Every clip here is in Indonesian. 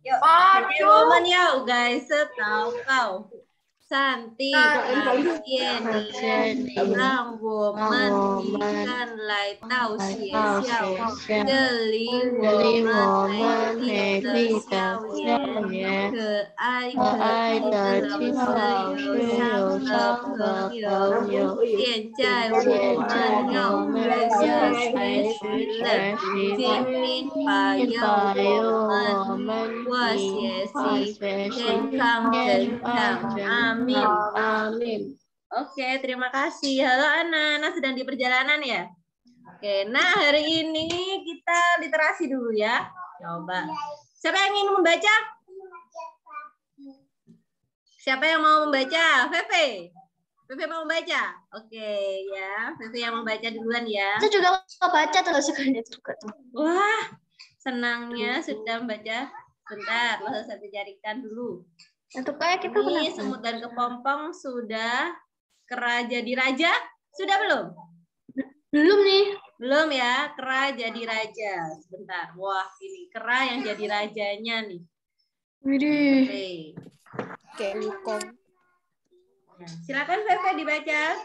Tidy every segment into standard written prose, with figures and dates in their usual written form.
Yuk, happy moment yuk guys, setahu kau. Santi, Jenny, Rang Wo Men, Kan Lai Tao Xie Xiao, Li Wo Men, Hei Ti De Xiao Yan, 可爱的青春有伤的朋友，现在我们要学习了，拼命保佑我们化学系健康成长。Amin. Amin. Oke, terima kasih. Halo Ana, Ana sedang di perjalanan ya? Oke, nah hari ini kita literasi dulu ya. Coba. Siapa yang ingin membaca? Siapa yang mau membaca? Pepe. Pepe mau membaca? Oke ya, Pepe yang membaca duluan ya. Saya juga mau baca tuh sebenarnya juga tuh. Wah, senangnya sudah membaca. Bentar, saya carikan dulu. Untuk kayak kita Ini semut dan kepompong sudah. Kera jadi raja sudah belum? Belum nih. Belum ya, kera jadi raja. Sebentar. Wah, ini kera yang jadi rajanya nih. Widih. Kayak Wukong. Silakan Fefe dibaca.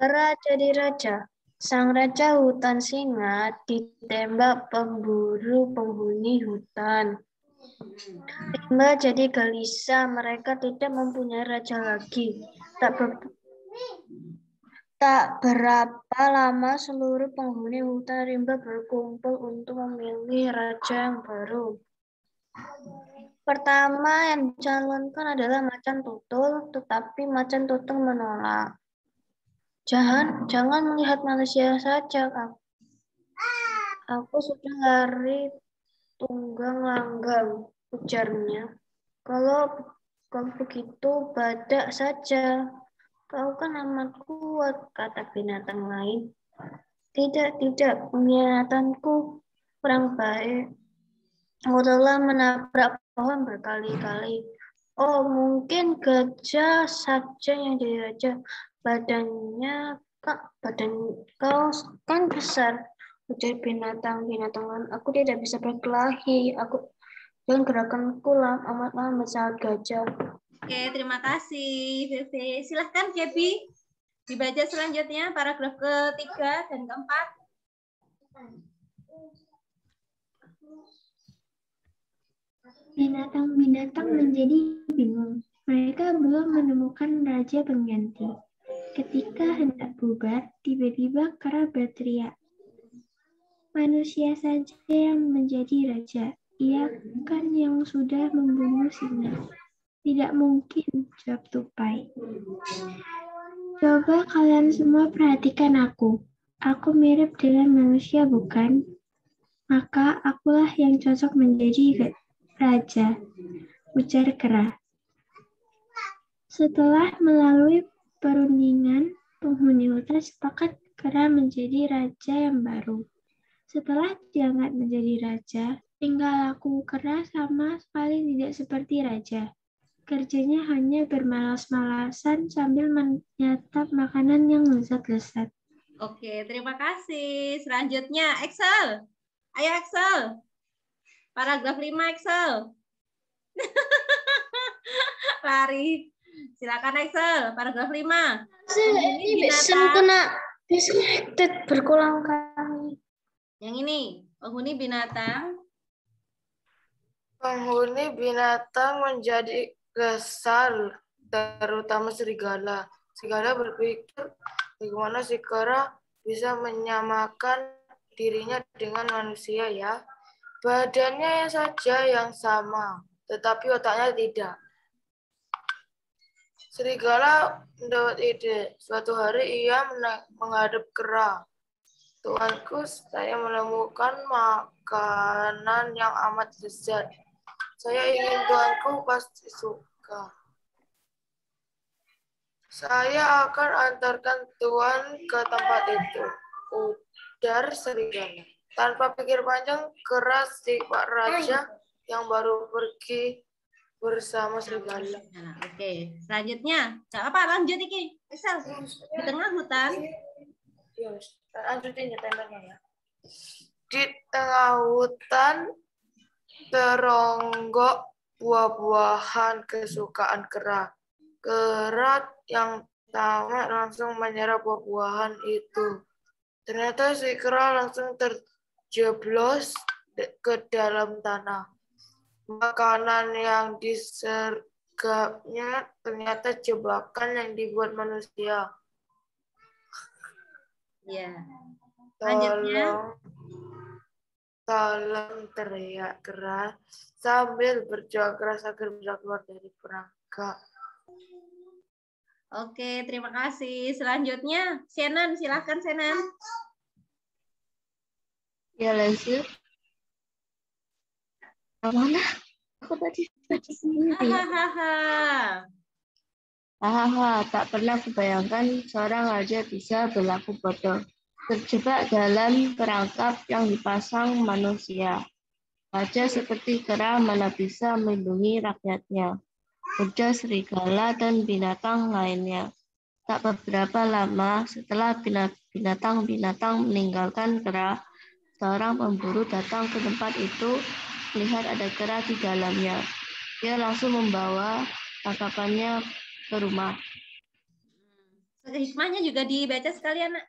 Kera jadi raja. Sang raja hutan singa ditembak pemburu penghuni hutan. Rimba jadi gelisah, mereka tidak mempunyai raja lagi. Tak berapa lama seluruh penghuni hutan rimba berkumpul untuk memilih raja yang baru. Pertama yang dicalonkan adalah macan tutul, tetapi macan tutul menolak. Jangan melihat manusia saja, Kak. Aku sudah lari tunggang langgang, ujarnya. Kalau begitu, badak saja. Kau kan amat kuat, kata binatang lain. Tidak, pengkhianatanku kurang baik. Aku telah menabrak pohon berkali-kali. Oh, mungkin gajah saja yang jadi raja. Badan kau kan besar. Ujar binatang lain. Aku tidak bisa berkelahi. Dan gerakanku amat lambat saat gajah. Oke, terima kasih, Vivi. Silahkan, Kepi. Dibaca selanjutnya, paragraf ketiga dan keempat. Binatang-binatang menjadi bingung. Mereka belum menemukan raja pengganti. Ketika hendak bubar, tiba-tiba kera berteriak. Manusia saja yang menjadi raja. Ia kan yang sudah membunuh singa. Tidak mungkin, jawab tupai. Coba kalian semua perhatikan aku. Aku mirip dengan manusia, bukan? Maka akulah yang cocok menjadi raja, ujar kera. Setelah melalui perundingan, penghuni hutan sepakat kera menjadi raja yang baru. Setelah diangkat menjadi raja, tingkah laku kera sama sekali tidak seperti raja. Kerjanya hanya bermalas-malasan sambil menyantap makanan yang lezat-lezat. Oke, terima kasih. Selanjutnya, Excel. Ayo Excel. Paragraf 5 Excel. Lari. Silakan Excel, paragraf 5. Ini bisa kena disconnected berulang kali. Yang ini, penghuni binatang. Penghuni binatang menjadi kesal, terutama serigala. Serigala berpikir bagaimana si kera bisa menyamakan dirinya dengan manusia ya. Badannya saja yang sama, tetapi otaknya tidak. Serigala mendapat ide. Suatu hari ia menghadap kera. Tuanku, saya menemukan makanan yang amat lezat. Saya ingin tuanku pasti suka. Saya akan antarkan tuan ke tempat itu, ujar serigala. Tanpa pikir panjang, kera si Pak Raja yang baru pergi bersama serigala. Nah, oke, selanjutnya. Apa? Lanjut iki. Excel. Di tengah hutan. Lanjutin ya temanya ya. Di tengah hutan teronggok buah-buahan kesukaan kera. Kera yang tamak langsung menyerap buah-buahan itu. Ternyata si kera langsung terjeblos ke dalam tanah. Makanan yang disergapnya ternyata jebakan yang dibuat manusia. Ya. Lanjutnya. Tolong teriak keras sambil berjuang keras agar bisa keluar dari perangkap. Oke, terima kasih. Selanjutnya, Shannon, silahkan Shannon. Ya, lanjut. Mana? Aku tadi baca sendiri. Hahaha, tak pernah kubayangkan seorang raja bisa berlaku bodoh. Terjebak dalam perangkap yang dipasang manusia. Raja seperti kera mana bisa melindungi rakyatnya. Ujar serigala dan binatang lainnya. Tak beberapa lama setelah binatang-binatang meninggalkan kera, seorang pemburu datang ke tempat itu melihat ada kera di dalamnya. Dia langsung membawa tangkapannya ke rumah. Hikmahnya juga dibaca sekalian, Nak.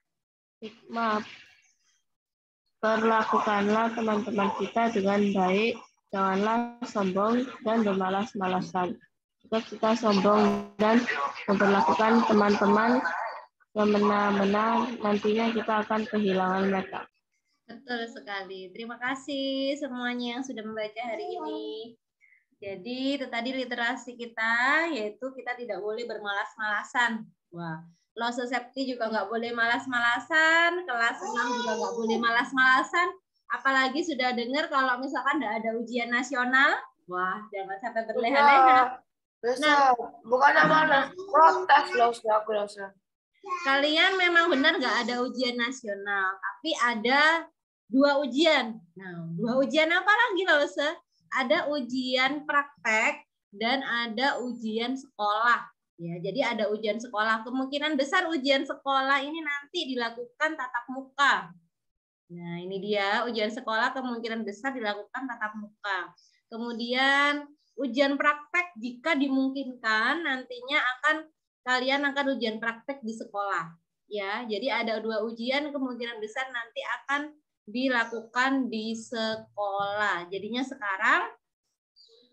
Hikmah, perlakukanlah teman-teman kita dengan baik, janganlah sombong dan bermalas-malasan. Jika kita sombong dan memperlakukan teman-teman semena-mena, nantinya kita akan kehilangan mereka. Betul sekali. Terima kasih semuanya yang sudah membaca hari ini. Jadi itu tadi literasi kita, yaitu kita tidak boleh bermalas-malasan. Wah, Lose Septi juga nggak boleh malas-malasan, kelas 6 juga nggak boleh malas-malasan. Apalagi sudah dengar kalau misalkan nggak ada ujian nasional, wah jangan sampai berleha-leha. Nah, bukannya malas, protes loh, aku rasa. Kalian memang benar nggak ada ujian nasional, tapi ada 2 ujian. Nah, 2 ujian apa lagi loh, ada ujian praktek dan ada ujian sekolah. Ya, jadi ada ujian sekolah. Kemungkinan besar ujian sekolah ini nanti dilakukan tatap muka. Nah, ini dia ujian sekolah kemungkinan besar dilakukan tatap muka. Kemudian ujian praktek jika dimungkinkan nantinya kalian akan ujian praktek di sekolah. Ya, jadi ada 2 ujian kemungkinan besar nanti akan dilakukan di sekolah. Jadinya sekarang,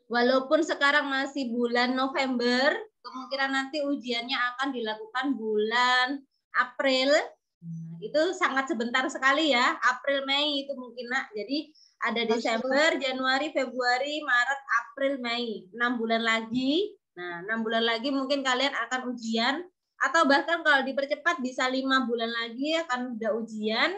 walaupun sekarang masih bulan November, kemungkinan nanti ujiannya akan dilakukan bulan April. Itu sangat sebentar sekali ya, April, Mei itu mungkin, Nak. Jadi ada Desember, Januari, Februari, Maret, April, Mei. 6 bulan lagi. Nah, 6 bulan lagi mungkin kalian akan ujian. Atau bahkan kalau dipercepat bisa 5 bulan lagi akan udah ujian.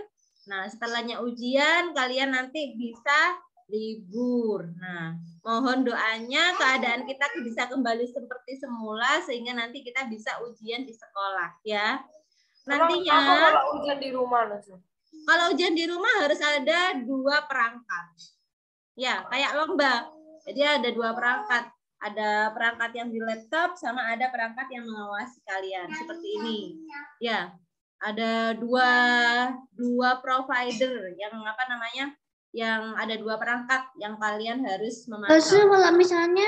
Nah, setelahnya ujian, kalian nanti bisa libur. Nah, mohon doanya keadaan kita bisa kembali seperti semula sehingga nanti kita bisa ujian di sekolah ya. Nantinya kalau ujian di rumah, kalau ujian di rumah harus ada 2 perangkat. Ya, kayak lomba. Jadi ada 2 perangkat. Ada perangkat yang di laptop sama ada perangkat yang mengawasi kalian seperti ini. Ya. Ada dua provider yang apa namanya, yang ada 2 perangkat yang kalian harus memantau. Kalau misalnya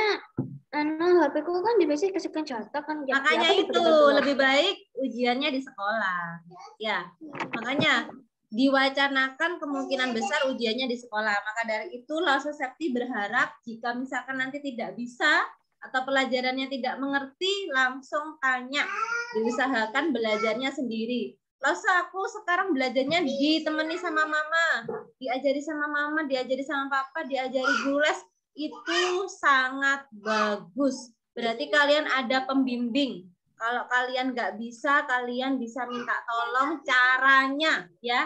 HP ku kan biasanya kasihkan contoh kan. Makanya itu lebih baik ujiannya di sekolah. Ya, makanya diwacanakan kemungkinan besar ujiannya di sekolah. Maka dari itu Lose Septi berharap jika misalkan nanti tidak bisa atau pelajarannya tidak mengerti, langsung tanya. Diusahakan belajarnya sendiri. Lose, aku sekarang belajarnya ditemani sama mama, diajari sama mama, diajari sama papa, diajari guru les. Itu sangat bagus. Berarti kalian ada pembimbing. Kalau kalian nggak bisa, kalian bisa minta tolong caranya, ya.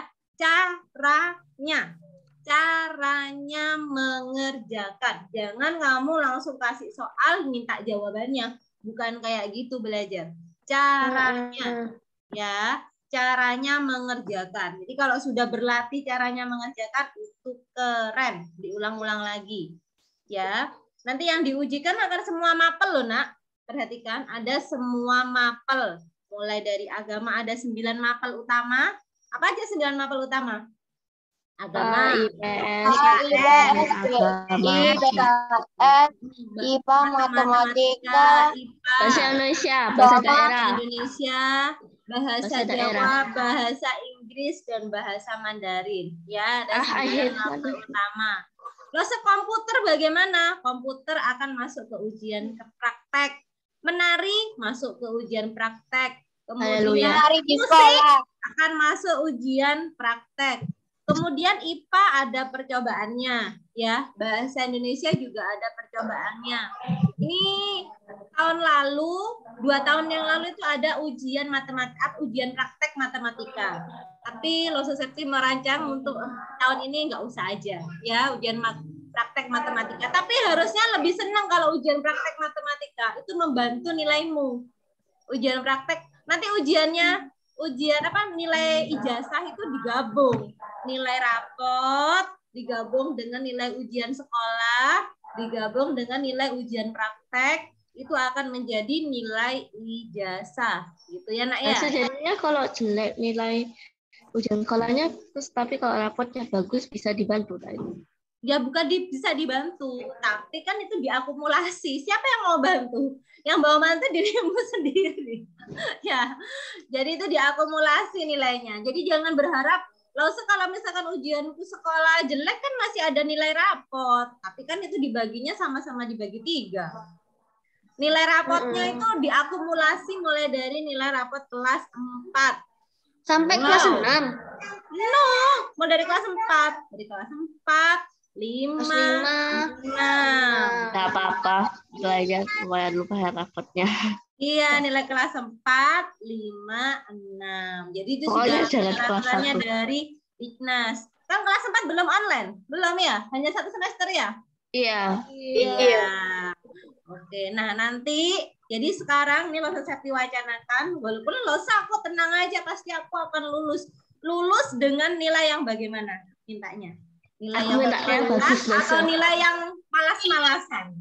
Caranya mengerjakan. Jangan kamu langsung kasih soal minta jawabannya. Bukan kayak gitu belajar. Caranya, ya. Caranya mengerjakan. Jadi kalau sudah berlatih caranya mengerjakan itu keren. Diulang-ulang lagi. Ya, nanti yang diujikan akan semua mapel loh, Nak. Perhatikan, ada semua mapel. Mulai dari agama ada 9 mapel utama. Apa aja 9 mapel utama? Agama. IPS, agama, IPA, matematika, bahasa Indonesia, bahasa daerah, Indonesia, bahasa Jawa, bahasa Inggris, dan bahasa Mandarin. Ya, ada 9 mata utama. Lose komputer bagaimana? Komputer akan masuk ke ujian praktek. Menari masuk ke ujian praktek. Kemudian musik akan masuk ujian praktek. Kemudian IPA ada percobaannya, ya. Bahasa Indonesia juga ada percobaannya. Ini tahun lalu, 2 tahun yang lalu itu ada ujian matematika, ujian praktek matematika. Tapi Lose Septi merancang untuk tahun ini nggak usah aja, ya, ujian praktek matematika. Tapi harusnya lebih senang kalau ujian praktek matematika itu membantu nilaimu. Ujian praktek nanti ujiannya. Nilai ijazah itu digabung. Nilai rapot digabung dengan nilai ujian sekolah, digabung dengan nilai ujian praktek, itu akan menjadi nilai ijazah. Gitu ya, Nak ya? Jadinya kalau jelek nilai ujian sekolahnya, terus tapi kalau rapotnya bagus bisa dibantu kan? Ya bukan bisa dibantu, tapi kan itu diakumulasi. Siapa yang mau bantu? Yang mau bantu dirimu sendiri. Ya, jadi itu diakumulasi nilainya. Jadi jangan berharap, kalau misalkan ujianku sekolah jelek kan masih ada nilai rapot. Tapi kan itu dibaginya sama-sama dibagi 3. Nilai rapotnya itu diakumulasi mulai dari nilai rapot kelas 4. Sampai kelas 6? No, mau dari kelas 4. Dari kelas 4. 5. Nggak apa-apa, itu aja lumayan lupa ya rapotnya. Iya, nilai kelas 4, 5, 6. Jadi itu Pokoknya sudah peraturannya dari Dignas. Kan kelas 4 belum online? Belum ya? Hanya 1 semester ya? Iya. Oke, nah nanti jadi sekarang ini Lose Septi wacanakan, walaupun Lose aku tenang aja, pasti aku akan lulus. Lulus dengan nilai yang bagaimana mintanya? Nilai yang bagus atau nilai yang malas-malasan?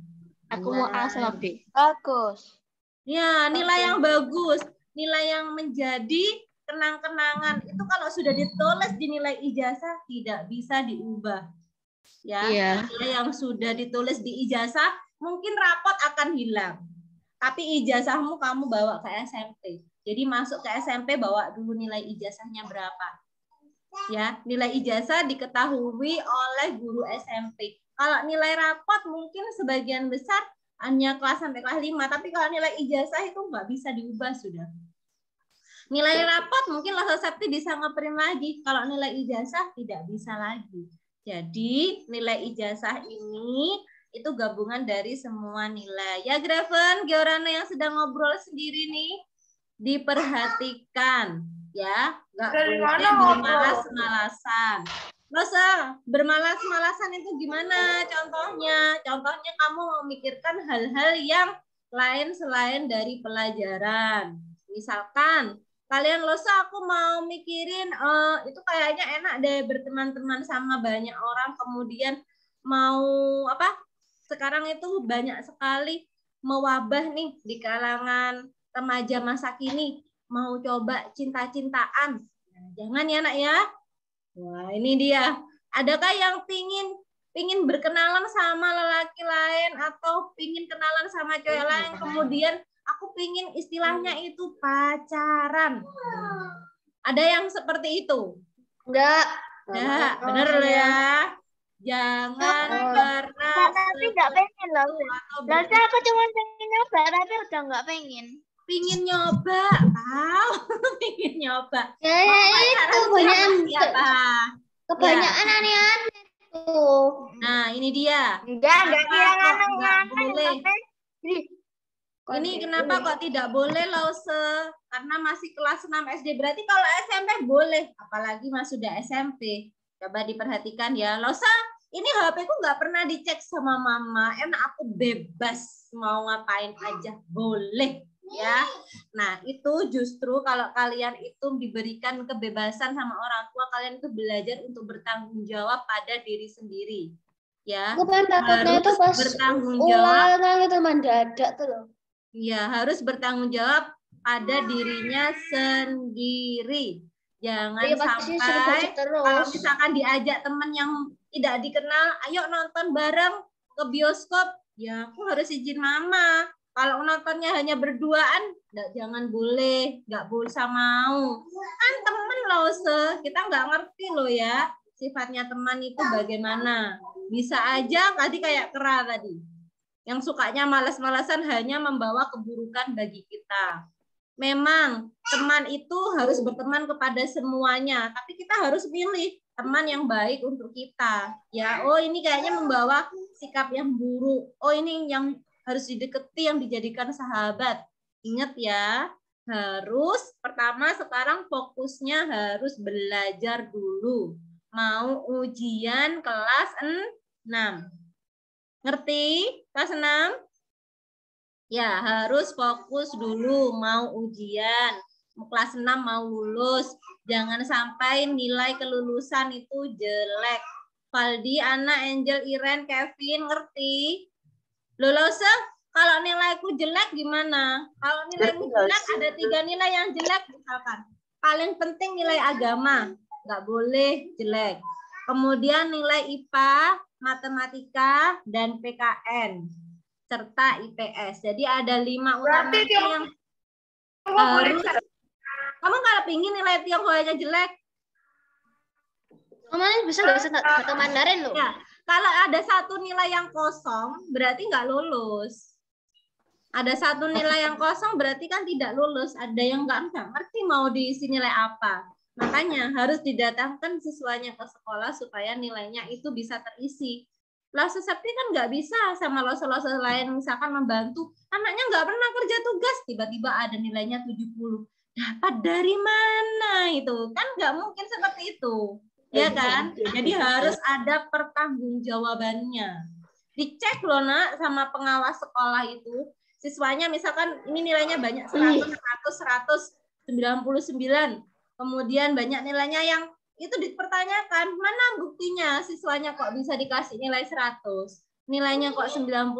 Aku mau A sama B. Bagus. Ya, nilai yang bagus, nilai yang menjadi kenang-kenangan. Itu kalau sudah ditulis di nilai ijazah tidak bisa diubah. Ya, nilai yang sudah ditulis di ijazah mungkin rapot akan hilang. Tapi ijazahmu kamu bawa ke SMP. Jadi masuk ke SMP bawa dulu nilai ijazahnya berapa. Ya, nilai ijazah diketahui oleh guru SMP. Kalau nilai rapot mungkin sebagian besar hanya kelas sampai kelas 5, tapi kalau nilai ijazah itu nggak bisa diubah sudah. Nilai rapot mungkin Lose Septi bisa nge-print lagi, kalau nilai ijazah tidak bisa lagi. Jadi nilai ijazah ini itu gabungan dari semua nilai. Ya Graven, Georana yang sedang ngobrol sendiri nih, diperhatikan. Ya, nggak boleh bermalas-malasan. Masa bermalas-malasan itu gimana contohnya? Contohnya kamu memikirkan hal-hal yang lain selain dari pelajaran. Misalkan kalian aku mau mikirin itu kayaknya enak deh berteman-teman sama banyak orang, kemudian mau sekarang itu banyak sekali mewabah nih di kalangan remaja masa kini, mau coba cinta-cintaan. Nah, jangan ya Nak ya. Wah, ini dia. Adakah yang pingin berkenalan sama lelaki lain atau pingin kenalan sama cewek lain, kemudian aku pingin istilahnya itu pacaran. Ada yang seperti itu? Enggak. Enggak, bener loh ya. Jangan pernah. Tapi enggak pengen loh. Lalu aku cuma pengen nyoba, tapi udah enggak pengen. Pingin nyoba, pingin nyoba. Ya itu kebanyakan aneh-aneh tuh. Nah ini dia. Enggak yang aneh-aneh. Ini kenapa kok tidak boleh Lose? Karena masih kelas 6 SD. Berarti kalau SMP boleh, apalagi mas sudah SMP. Coba diperhatikan ya, Lose. Ini HP ku nggak pernah dicek sama mama. Enak, aku bebas mau ngapain aja boleh. Ya, nah itu justru kalau kalian itu diberikan kebebasan sama orang tua, kalian itu belajar untuk bertanggung jawab pada diri sendiri. Ya, harus bertanggung jawab. Itu mendadak tuh loh. Ya, harus bertanggung jawab pada dirinya sendiri. Jangan Iya, pasti suruh baca sampai terus. kalau misalkan diajak teman yang tidak dikenal, ayo nonton bareng ke bioskop, ya aku harus izin mama. Kalau nontonnya hanya berduaan, jangan boleh, nggak bisa mau. Kan temen loh, kita nggak ngerti loh ya, sifatnya teman itu bagaimana. Bisa aja tadi kayak Kera tadi, yang sukanya malas-malasan hanya membawa keburukan bagi kita. Memang teman itu harus berteman kepada semuanya, tapi kita harus pilih teman yang baik untuk kita. Ya, oh ini kayaknya membawa sikap yang buruk. Oh ini yang harus dideketi, yang dijadikan sahabat. Ingat ya, harus pertama sekarang fokusnya harus belajar dulu. Mau ujian kelas 6. Ngerti? Kelas 6? Ya, harus fokus dulu mau ujian. Kelas 6 mau lulus. Jangan sampai nilai kelulusan itu jelek. Valdi, Ana, Angel, Iren, Kevin, ngerti? Lulus, kalau nilaiku jelek gimana? Kalau nilaiku jelek, ada 3 nilai yang jelek misalkan. Paling penting nilai agama. Nggak boleh jelek. Kemudian nilai IPA, matematika, dan PKN. Serta IPS. Jadi ada 5 utama yang harus. Kamu kalau pingin nilai Tionghoanya jelek, Kamu bisa nggak bahasa Mandarin loh? Ya, kalau ada 1 nilai yang kosong, berarti nggak lulus. Ada 1 nilai yang kosong, berarti kan tidak lulus. Ada yang nggak ngerti mau diisi nilai apa. Makanya harus didatangkan siswanya ke sekolah supaya nilainya itu bisa terisi. Lose Septi kan nggak bisa sama lose-lose lain misalkan membantu. Anaknya nggak pernah kerja tugas, tiba-tiba ada nilainya 70. Dapat dari mana itu? Kan nggak mungkin seperti itu. Ya kan? Jadi harus ada pertanggungjawabannya. Dicek loh nak sama pengawas sekolah itu. Siswanya misalkan ini nilainya banyak 100, 99. Kemudian banyak nilainya yang itu dipertanyakan, mana buktinya siswanya kok bisa dikasih nilai 100? Nilainya kok 99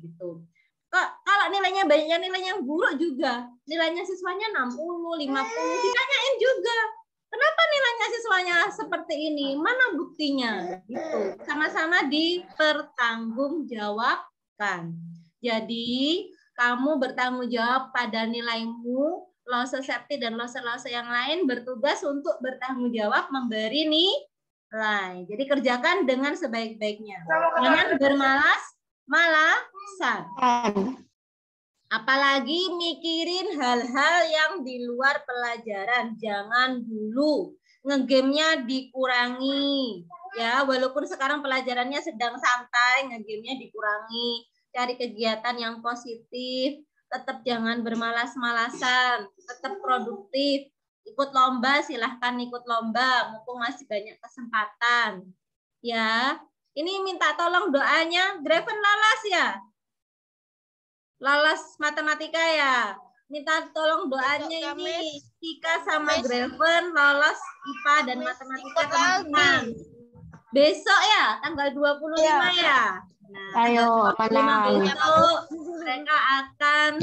gitu. Kalau nilainya banyaknya nilai yang buruk juga, nilainya siswanya 60, 50, ditanyain juga. Kenapa nilainya siswanya seperti ini? Mana buktinya? Gitu. Sama-sama dipertanggungjawabkan. Jadi, kamu bertanggung jawab pada nilaimu, Lose Septi dan lose-lose yang lain bertugas untuk bertanggung jawab memberi nilai. Jadi kerjakan dengan sebaik-baiknya. Jangan bermalas-malasan. Apalagi mikirin hal-hal yang di luar pelajaran. Jangan dulu. Ngegamenya dikurangi. Ya, walaupun sekarang pelajarannya sedang santai, ngegamenya dikurangi. Cari kegiatan yang positif. Tetap jangan bermalas-malasan. Tetap produktif. Ikut lomba, silahkan ikut lomba. Mumpung masih banyak kesempatan. Ya, ini minta tolong doanya. Graven lolos ya? Lolos matematika ya. Minta tolong doanya ini. Tika sama Graven lolos IPA dan matematika teman-teman. Besok ya, tanggal 25 ya. Nah, Ayo, menang. Besok mereka akan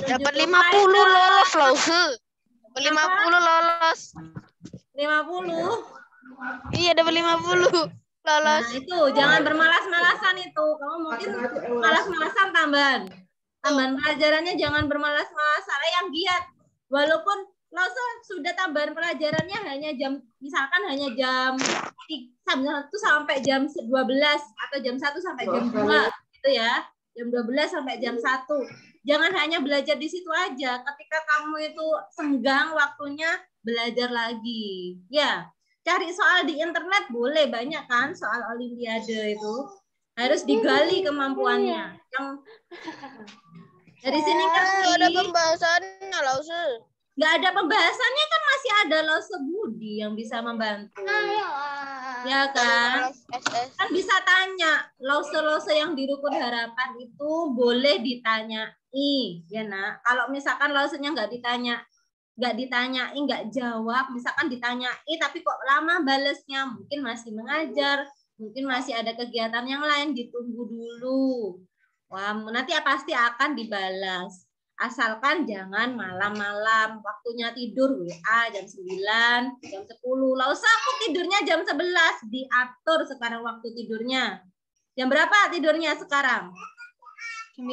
dapat 50 lolos loh. 50 lolos. 50? Iya, dapat 50 lolos. Nah, itu jangan bermalas-malasan itu. Kamu mungkin malas-malasan tambahan. Tambahan pelajarannya jangan bermalas-malasan, yang giat. Walaupun sudah tambahan pelajarannya hanya jam, misalkan hanya jam 1 sampai jam 12 atau jam 1 sampai jam 2 gitu ya. Jam 12 sampai jam 1. Jangan hanya belajar di situ aja. Ketika kamu itu senggang waktunya, belajar lagi. Ya, cari soal di internet boleh, banyak kan soal olimpiade itu. Harus digali kemampuannya. Yang dari sini ngerti. Ada pembahasannya loh, Nggak ada pembahasannya kan masih ada Lose Budi yang bisa membantu. Ya kan? Kan bisa tanya. Lose-lose yang di Rukun Harapan itu boleh ditanyai. Ya nak. Kalau misalkan losenya nggak ditanyai, nggak jawab. Misalkan ditanyai tapi kok lama balesnya. Mungkin masih mengajar. Mungkin masih ada kegiatan yang lain. Ditunggu dulu. Wah, nanti pasti akan dibalas. Asalkan jangan malam-malam. Waktunya tidur WA jam 9, jam 10. Lah usah aku tidurnya jam 11. Diatur sekarang waktu tidurnya. Jam berapa tidurnya sekarang? 9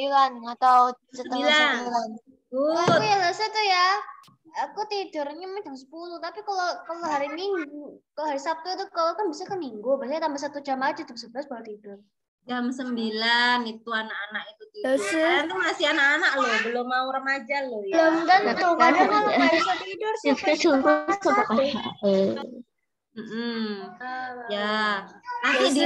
atau setengah 9. Good. Aku ya Lasa tuh ya. Aku tidurnya jam 10, tapi kalau hari Minggu, kalau hari Sabtu itu kalau kan bisa ke Minggu, biasanya tambah 1 jam aja jam 11 baru tidur. Jam 9 itu anak-anak itu tidur. Kalian tuh masih anak-anak loh, belum mau remaja loh ya. Belum tentu, kadang kalau nggak bisa tidur sampai Ya, nanti di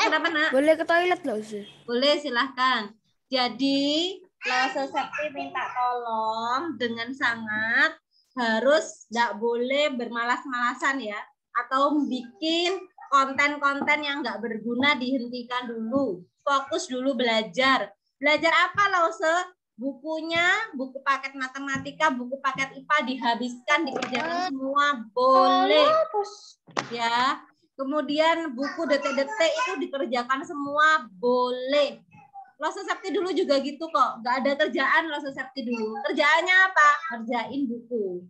kenapa nak? Boleh ke toilet loh, Sus? Boleh, silahkan. Jadi Lause Septi minta tolong dengan sangat harus tidak boleh bermalas-malasan ya, atau bikin konten-konten yang nggak berguna dihentikan dulu. Fokus dulu belajar. Belajar apa Lause? Bukunya, buku paket matematika, buku paket IPA dihabiskan, dikerjakan semua, boleh. Ya. Kemudian buku detik-detik itu dikerjakan semua, boleh. Lause Septi dulu juga gitu kok. Nggak ada kerjaan Lause Septi dulu. Kerjaannya apa? Kerjain buku.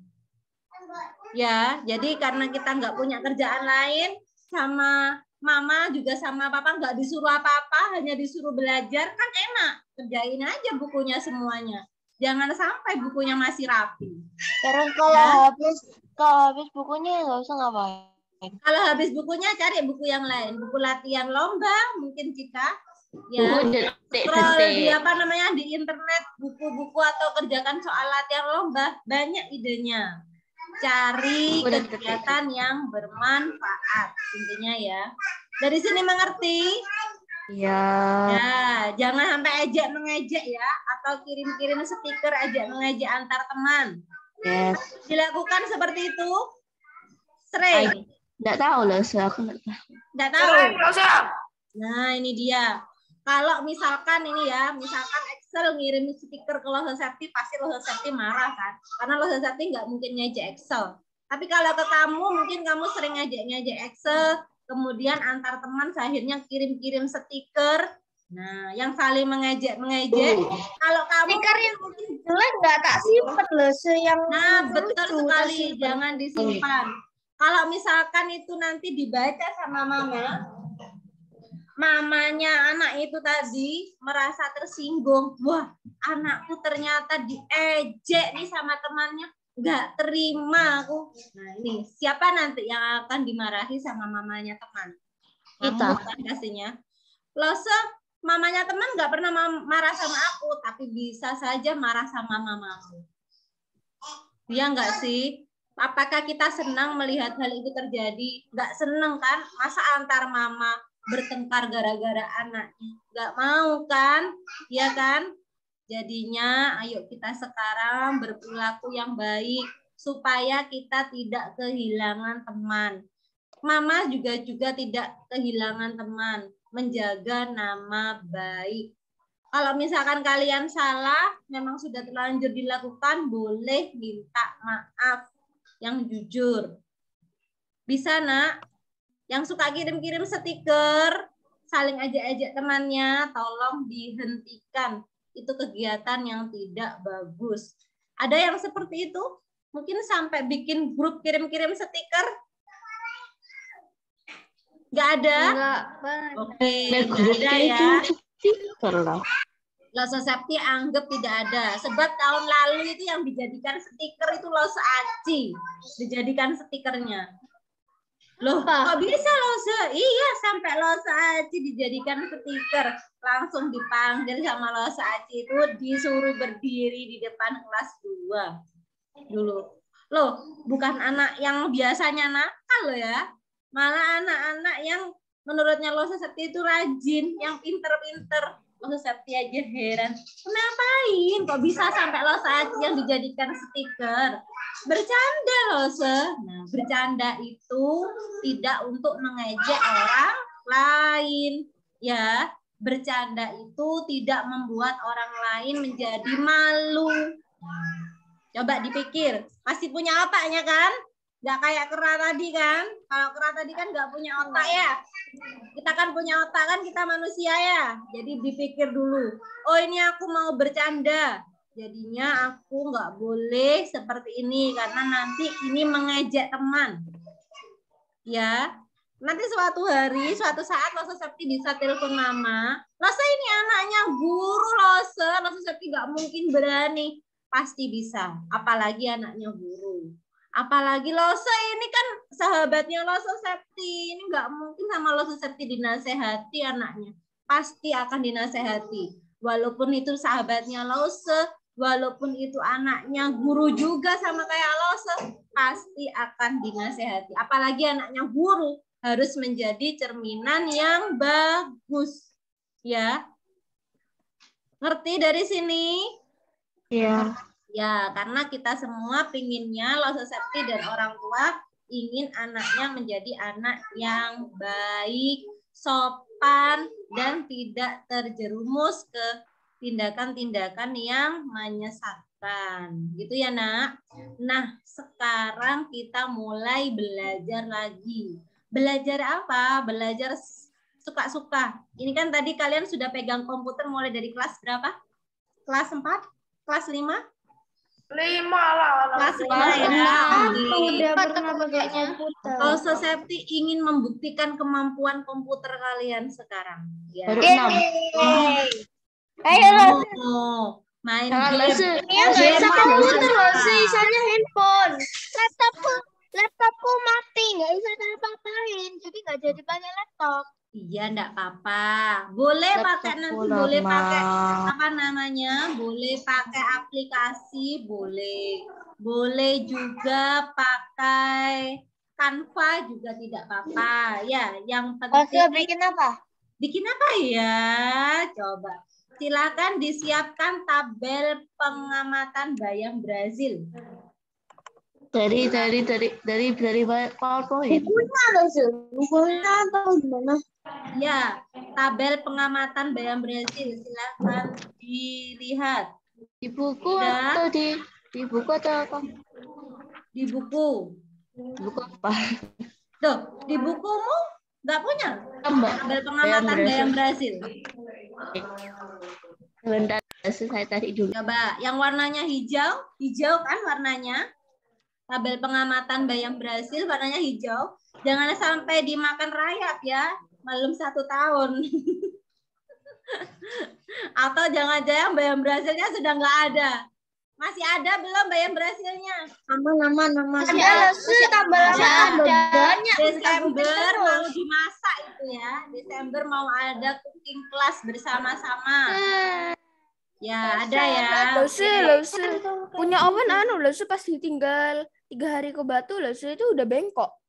Ya, jadi karena kita nggak punya kerjaan lain, sama mama juga sama papa nggak disuruh apa-apa, hanya disuruh belajar, kan enak. Kerjain aja bukunya semuanya. Jangan sampai bukunya masih rapi. Terus kalau habis bukunya nggak usah ngapain. Kalau habis bukunya cari buku yang lain, buku latihan lomba mungkin Cika. Ya, scroll di di internet buku-buku atau kerjakan soal latihan lomba, banyak idenya. Cari kegiatan yang bermanfaat intinya ya. Dari sini mengerti? Ya. Ya, jangan sampai ejek mengejek ya, atau kirim-kirim stiker ejek mengejek antar teman. Yes. Dilakukan seperti itu sering. Nggak tahu loh, aku nggak tahu. Nggak tahu. Nah ini dia. Kalau misalkan ini ya, misalkan Excel ngirim stiker ke Lause Septi, pasti Lause Septi marah kan? Karena Lause Septi nggak mungkin ngejek Excel. Tapi kalau ke kamu, mungkin kamu sering ngejek Excel, kemudian antar teman akhirnya kirim-kirim stiker. Nah, yang saling mengejek. Kalau kamu stikernya mungkin jelek nggak tak simpen loh, yang nah betul sekali, jangan disimpan. Kalau misalkan itu nanti dibaca sama mamanya anak itu tadi merasa tersinggung, wah anakku ternyata diejek nih sama temannya, nggak terima aku. Nah ini siapa nanti yang akan dimarahi sama mamanya teman? Kita kan pastinya. Lause mamanya teman nggak pernah marah sama aku, tapi bisa saja marah sama mamamu. Iya nggak sih? Apakah kita senang melihat hal itu terjadi? Nggak senang kan? Masa antar mama bertengkar gara-gara anaknya? Nggak mau kan? Ya kan? Jadinya ayo kita sekarang berperilaku yang baik supaya kita tidak kehilangan teman. Mama juga tidak kehilangan teman. Menjaga nama baik. Kalau misalkan kalian salah, memang sudah terlanjur dilakukan, boleh minta maaf yang jujur. Bisa nak? Yang suka kirim-kirim stiker, saling ajak-ajak temannya, tolong dihentikan. Itu kegiatan yang tidak bagus. Ada yang seperti itu? Mungkin sampai bikin grup kirim-kirim stiker? Nggak ada? Oke, nggak ada ya. Lause Septi anggap tidak ada. Sebab tahun lalu itu yang dijadikan stiker itu Lause Aci. Dijadikan stikernya. Loh, kok bisa Lause? Iya, sampai Lause Aci dijadikan stiker. Langsung dipanggil sama Lause Aci itu disuruh berdiri di depan kelas 2. Dulu. Loh, bukan anak yang biasanya nakal loh ya. Malah anak-anak yang menurutnya Lause Septi itu rajin, yang pinter-pinter. Lause Septi aja heran. Kenapain kok bisa sampai Lause Aci yang dijadikan stiker? Bercanda Lause. Nah, bercanda itu tidak untuk mengejek orang lain. Ya, bercanda itu tidak membuat orang lain menjadi malu. Coba dipikir, masih punya otaknya kan? Nggak kayak kera tadi kan? Kalau kera tadi kan nggak punya otak ya. Kita kan punya otak kan, kita manusia ya. Jadi dipikir dulu. Oh ini aku mau bercanda. Jadinya aku nggak boleh seperti ini karena nanti ini mengejek teman. Ya, nanti suatu hari, suatu saat Lose Septi bisa telepon mama. Lose ini anaknya guru Lose. Lose Septi nggak mungkin berani. Pasti bisa, apalagi anaknya guru. Apalagi Lose ini kan sahabatnya Lose Septi. Ini nggak mungkin sama Lose Septi dinasehati anaknya. Pasti akan dinasehati. Walaupun itu sahabatnya Lose, walaupun itu anaknya guru juga sama kayak Lose, pasti akan dinasehati. Apalagi anaknya guru harus menjadi cerminan yang bagus. Ya. Ngerti dari sini? Iya. Ya, karena kita semua pinginnya Lose Septi dan orang tua ingin anaknya menjadi anak yang baik, sopan, dan tidak terjerumus ke tindakan-tindakan yang menyesatkan. Gitu ya, Nak? Nah, sekarang kita mulai belajar lagi. Belajar apa? Belajar suka-suka. Ini kan tadi kalian sudah pegang komputer mulai dari kelas berapa? Kelas 4? Kelas 5? 5 lah. Kelas 5 ya. Udah pernah pakai komputer. Lose Septi ingin membuktikan kemampuan komputer kalian sekarang. Ya. Baru 6. Ayo Lose. Oh, main Jangan game. Lose. Iya nggak bisa Game komputer apa? Lose, isinya handphone. Laptopku mati, nggak bisa apa-apain, jadi nggak jadi pakai laptop. Iya, enggak apa-apa. Boleh pakai nanti, boleh pakai apa namanya? Boleh pakai aplikasi, boleh. Boleh juga pakai Canva juga tidak apa-apa. Ya, yang penting bikin apa? bikin apa ya? Coba. Silakan disiapkan tabel pengamatan bayam Brazil. Dari PowerPoint. Bukunya Lose, bukunya atau gimana? Ya, tabel pengamatan bayam Brazil. Silakan dilihat. Di buku Udah. atau di buku atau apa? Di buku. Di buku apa? Tuh, di bukumu nggak punya Mbak. tabel pengamatan bayam Brazil. Sebentar, saya tarik dulu. Coba, yang warnanya hijau, hijau kan warnanya. Tabel pengamatan bayam Brazil warnanya hijau. Jangan sampai dimakan rayap ya, belum 1 tahun. Atau jangan-jangan bayam Brazilnya sudah nggak ada. Masih ada belum bayam Brazilnya? Nama. Masih Ada ada. Lose, tabelnya ada. Banyak. Desember mau dimasak itu ya. Desember mau ada cooking class bersama-sama. Ya, ada ya. Lose. Punya oven Lose pas ditinggal 3 hari ke Batu, Lose itu udah bengkok.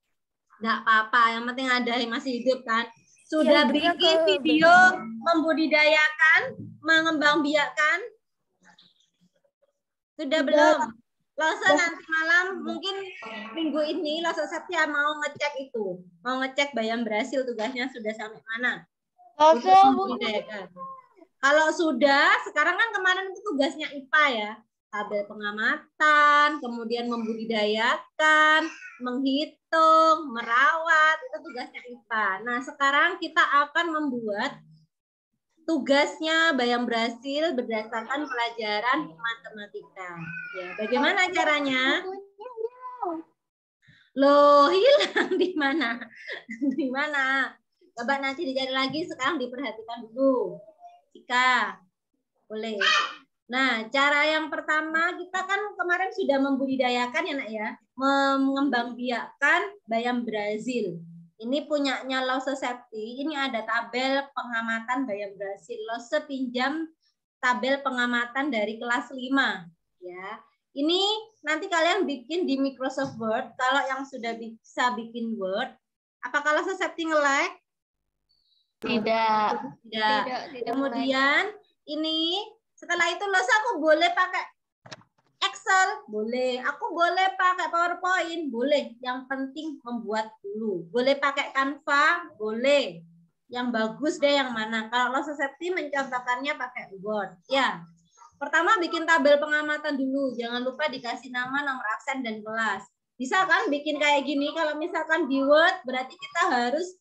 Nggak apa-apa, yang penting ada yang masih hidup kan. Sudah Ya, bikin video membudidayakan, mengembangbiakkan? Sudah belum? Lose nanti malam, mungkin minggu ini Lose Septia mau ngecek itu. Mau ngecek bayam Brazil tugasnya sudah sampai mana. Untuk membudidayakan. Kalau sudah, sekarang kan kemarin itu tugasnya IPA ya. Tabel pengamatan, kemudian membudidayakan, menghitung, merawat, itu tugasnya IPA. Nah, sekarang kita akan membuat tugasnya bayam Brazil berdasarkan pelajaran matematika. Ya, bagaimana caranya? Loh, hilang di mana? Di mana? Coba nanti dicari lagi, sekarang diperhatikan dulu. Jika boleh. Nah, cara yang pertama kita kan kemarin sudah membudidayakan ya Nak ya, mengembangbiakkan bayam Brazil. Ini punyanya Lose Septi, ini ada tabel pengamatan bayam Brazil. Lose pinjam tabel pengamatan dari kelas 5 ya. Ini nanti kalian bikin di Microsoft Word. Kalau yang sudah bisa bikin Word, apakah Lose Septi nge-like? Tidak. Kemudian ini setelah itu Lose aku boleh pakai Excel, boleh. Aku boleh pakai PowerPoint, boleh. Yang penting membuat dulu. Boleh pakai Canva, boleh. Yang bagus deh yang mana. Kalau Lose Septi mencontohkannya pakai Word. Ya. Pertama bikin tabel pengamatan dulu. Jangan lupa dikasih nama, nomor absen dan kelas. Bisa kan bikin kayak gini. Kalau misalkan di Word berarti kita harus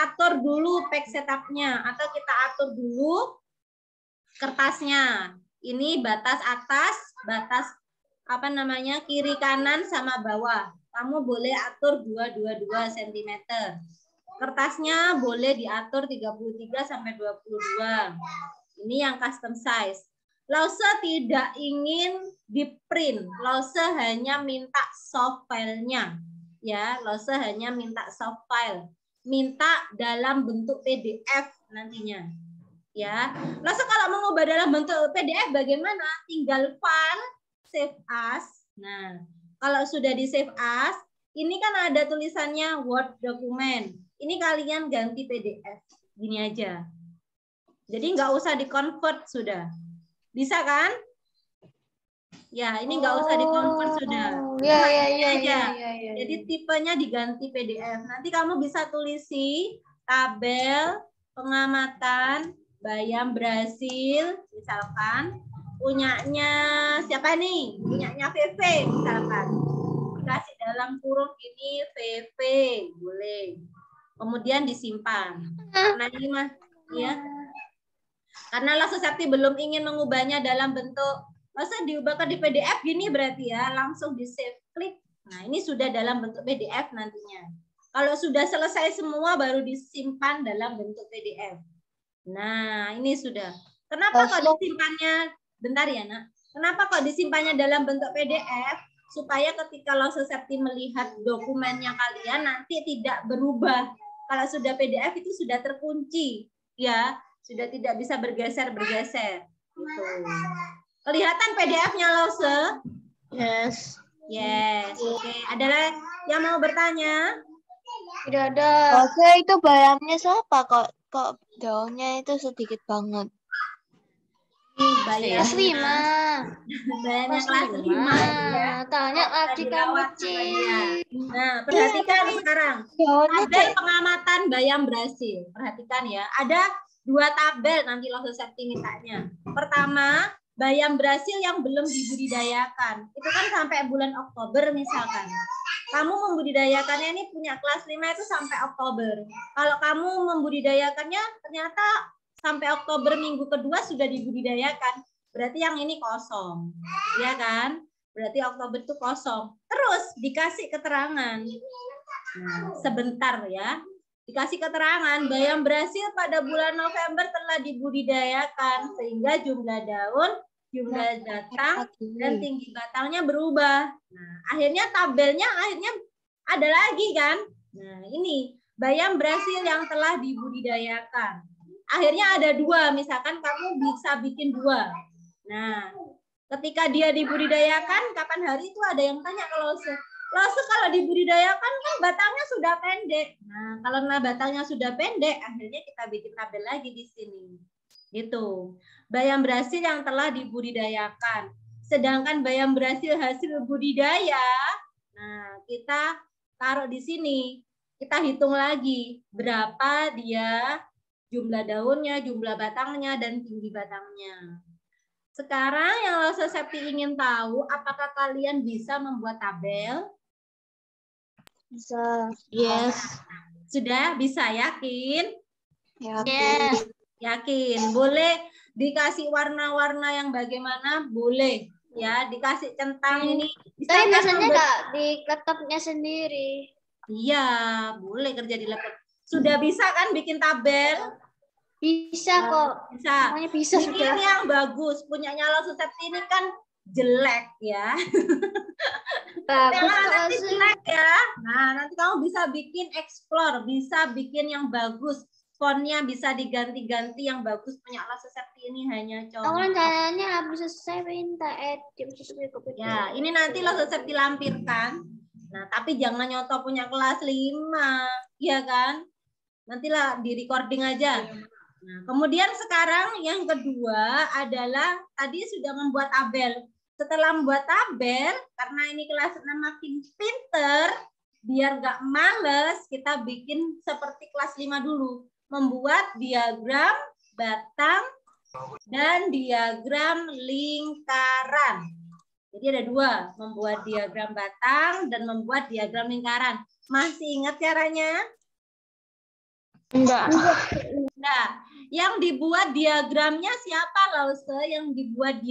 atur dulu page setupnya atau kita atur dulu kertasnya Ini batas atas, batas apa namanya kiri kanan sama bawah. Kamu boleh atur 2 cm. Kertasnya boleh diatur 33 sampai 22. Ini yang custom size. Lause tidak ingin di print. Lause hanya minta soft file-nya. Ya, Lause hanya minta soft file. Minta dalam bentuk PDF nantinya. Ya. Lause kalau mengubah dalam bentuk PDF bagaimana? Tinggal file, save as. Nah, kalau sudah di save as, ini kan ada tulisannya Word dokumen. Ini kalian ganti PDF. Gini aja. Jadi nggak usah di-convert sudah. Bisa kan? Ya, ini nggak usah di-convert sudah. Iya. Jadi tipenya diganti PDF. Nanti kamu bisa tulisi tabel pengamatan bayam Brasil, misalkan. Punyanya siapa nih? Punyanya VV, misalkan. Dikasih dalam kurung ini VV, boleh. Kemudian disimpan. Karena ini mah, ya. Karena Lause Septi belum ingin mengubahnya dalam bentuk, masa diubahkan di PDF gini berarti ya, langsung di save klik. Nah, ini sudah dalam bentuk PDF nantinya. Kalau sudah selesai semua baru disimpan dalam bentuk PDF. Nah, ini sudah. Kenapa kok disimpannya? Bentar ya, Nak. Kenapa kok disimpannya dalam bentuk PDF? Supaya ketika Lause Septi melihat dokumennya kalian nanti tidak berubah. Kalau sudah PDF itu sudah terkunci, ya. Sudah tidak bisa bergeser-bergeser. Gitu. Kelihatan PDF-nya Lause? Yes. Yes. Oke. Ada yang mau bertanya? Tidak ada. Oke, itu bayamnya siapa? Kok daunnya itu sedikit banget. Bayam Kelas 5. bayamnya kelas 5. Ya. Tanya adik kamu, Cik. Nah, perhatikan sekarang. Tabel pengamatan bayam Brasil. Perhatikan ya. Ada 2 tabel nanti Lause Septi mintanya. Pertama, bayam Brasil yang belum dibudidayakan. Itu kan sampai bulan Oktober misalkan. Kamu membudidayakannya ini punya kelas 5 itu sampai Oktober. Kalau kamu membudidayakannya ternyata sampai Oktober minggu kedua sudah dibudidayakan. Berarti yang ini kosong. Ya kan? Berarti Oktober itu kosong. Terus dikasih keterangan. Nah, sebentar ya. Dikasih keterangan bayam Brasil pada bulan November telah dibudidayakan sehingga jumlah daun, jumlah batang, dan tinggi batangnya berubah. Nah, akhirnya tabelnya ada lagi kan? Nah, ini bayam Brasil yang telah dibudidayakan. Akhirnya ada 2, misalkan kamu bisa bikin 2. Nah, ketika dia dibudidayakan, kapan hari itu ada yang tanya kalau kalau dibudidayakan kan batangnya sudah pendek. Nah, kalau batangnya sudah pendek, akhirnya kita bikin tabel lagi di sini. Gitu. Bayam Brasil yang telah dibudidayakan. Sedangkan bayam Brasil hasil budidaya, nah kita taruh di sini. Kita hitung lagi berapa dia jumlah daunnya, jumlah batangnya, dan tinggi batangnya. Sekarang yang Lause Septi ingin tahu, apakah kalian bisa membuat tabel? Bisa. Yes. Sudah bisa, yakin? Yes. Yakin. Boleh dikasih warna-warna yang bagaimana? Boleh. Ya, dikasih centang ini. Tapi biasanya enggak di laptopnya sendiri. Iya, boleh kerja di laptop. Sudah bisa kan bikin tabel? Bisa kok. Bisa. Semuanya bisa bikin sudah. yang bagus. Punyanya Lause Septi ini kan jelek ya. Bagus nanti kok. jelek ya. Nah, nanti kamu bisa bikin explore, bisa bikin yang bagus. Fontnya bisa diganti-ganti yang bagus. Punya Lause Septi ini hanya Aku contoh. rencananya habis selesai minta edit. Ya, ini nanti Lause Septi lampirkan. Nah, tapi jangan nyoto punya kelas 5, ya kan? Nantilah di recording aja. Nah, kemudian sekarang yang kedua adalah tadi sudah membuat tabel. Setelah membuat tabel, karena ini kelas 6 makin pinter, biar nggak males, kita bikin seperti kelas 5 dulu. Membuat diagram batang dan diagram lingkaran. Jadi ada 2, membuat diagram batang dan membuat diagram lingkaran. Masih ingat caranya? Enggak. Nah, Yang dibuat diagramnya siapa, Lause? Yang dibuat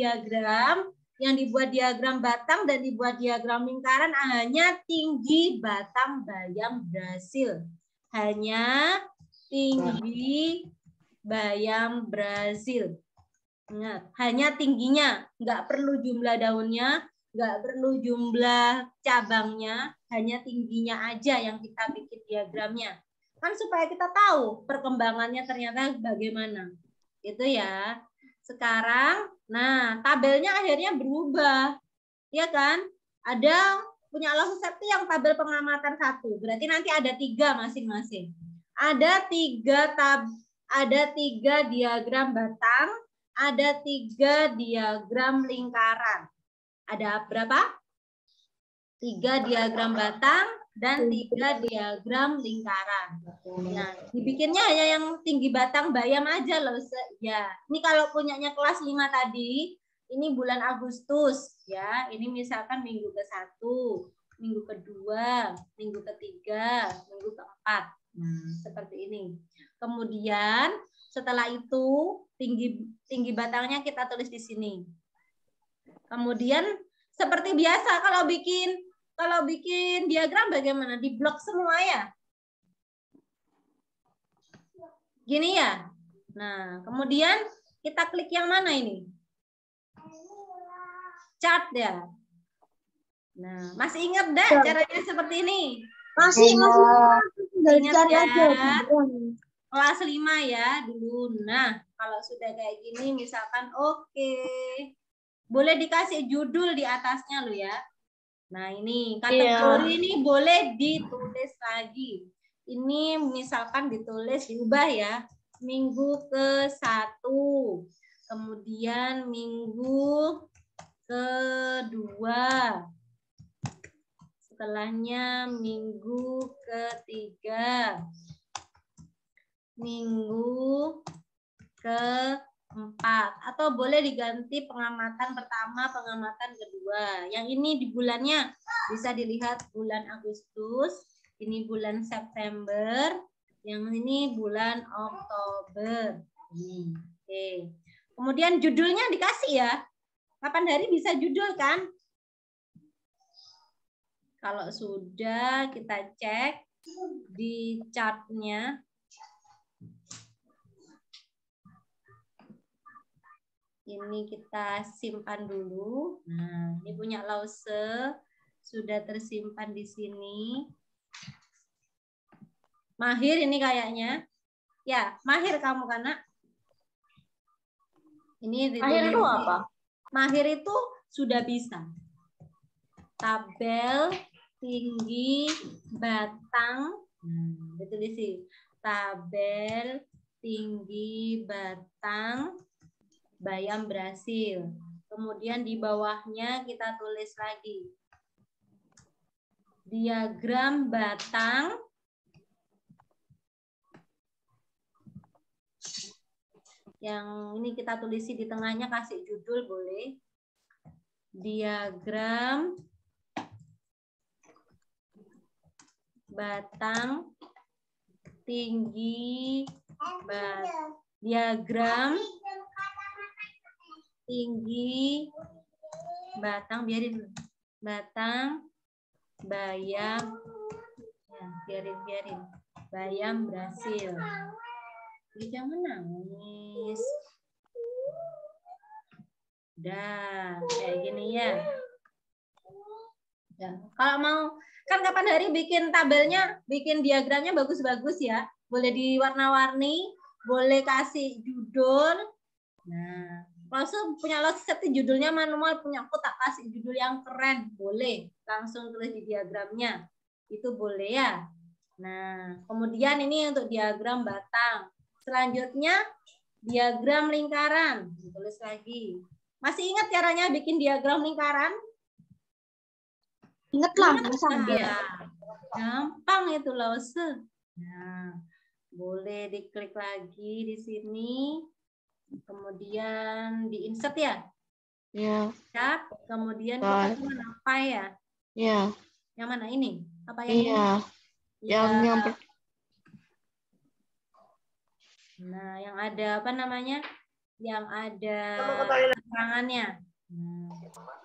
diagram batang dan dibuat diagram lingkaran hanya tinggi batang bayam Brasil. Hanya tinggi bayam Brasil. Ingat, hanya tingginya, nggak perlu jumlah daunnya, nggak perlu jumlah cabangnya, hanya tingginya aja yang kita bikin diagramnya. Kan supaya kita tahu perkembangannya ternyata bagaimana. Itu ya. Sekarang, nah tabelnya akhirnya berubah. Ya kan? Ada punya Lause Septi yang tabel pengamatan 1. Berarti nanti ada 3 masing-masing. Ada 3 diagram batang, ada 3 diagram lingkaran. Ada berapa? 3 diagram batang dan 3 diagram lingkaran. Nah, dibikinnya hanya yang tinggi batang bayam aja loh. Ya, ini kalau punyanya kelas 5 tadi, ini bulan Agustus ya. Ini misalkan minggu ke-1, minggu kedua, minggu ketiga, minggu keempat. Nah, seperti ini. Kemudian setelah itu tinggi batangnya kita tulis di sini. Kemudian seperti biasa kalau bikin diagram bagaimana? Di blok semua ya. Gini ya. Nah, kemudian kita klik yang mana ini? Chart ya. Nah, masih ingat enggak caranya seperti ini? Masih Ingat ya. Kelas 5 ya dulu. Nah, kalau sudah kayak gini misalkan oke. Boleh dikasih judul di atasnya lo ya. Nah, ini kategori ini boleh ditulis lagi. Ini misalkan ditulis diubah ya. Minggu ke-1. Kemudian minggu ke-2. Setelahnya minggu ke-3. Minggu ke-4. Atau boleh diganti pengamatan pertama, pengamatan kedua. Yang ini di bulannya bisa dilihat bulan Agustus, ini bulan September, yang ini bulan Oktober. Oke. Kemudian judulnya dikasih ya. Kapan hari bisa judul kan? Kalau sudah kita cek di chartnya. Ini kita simpan dulu. Nah, ini punya Lause. Sudah tersimpan di sini. Mahir ini kayaknya. Ya, Mahir kamu kan, Nak? Ini Mahir itu apa? Mahir itu sudah bisa. Tabel tinggi batang. Ditulis sih. Tabel tinggi batang bayam Brasil. Kemudian di bawahnya kita tulis lagi. Diagram batang yang ini kita tulisi di tengahnya, kasih judul boleh. Diagram batang tinggi diagram tinggi batang, biarin batang bayam ya, biarin bayam Brasil. Jangan menangis. Udah kayak gini ya. Kalau mau kan kapan hari bikin tabelnya, bikin diagramnya bagus-bagus ya. Boleh diwarna-warni, boleh kasih judul. Nah, langsung punya Lause Septi judulnya manual, punya aku tak kasih judul yang keren, boleh langsung tulis di diagramnya. Itu boleh ya. Nah, kemudian ini untuk diagram batang. Selanjutnya diagram lingkaran, ditulis lagi. Masih ingat caranya bikin diagram lingkaran? Ingat lah, gampang itu Lause. Nah, boleh diklik lagi di sini. Kemudian di insert ya? Ya. Ya. Kemudian kita apa ya? Ya. Yang mana ini? Apa yang ini? Yang Nah, yang ada apa namanya? Yang ada keterangannya. Nah,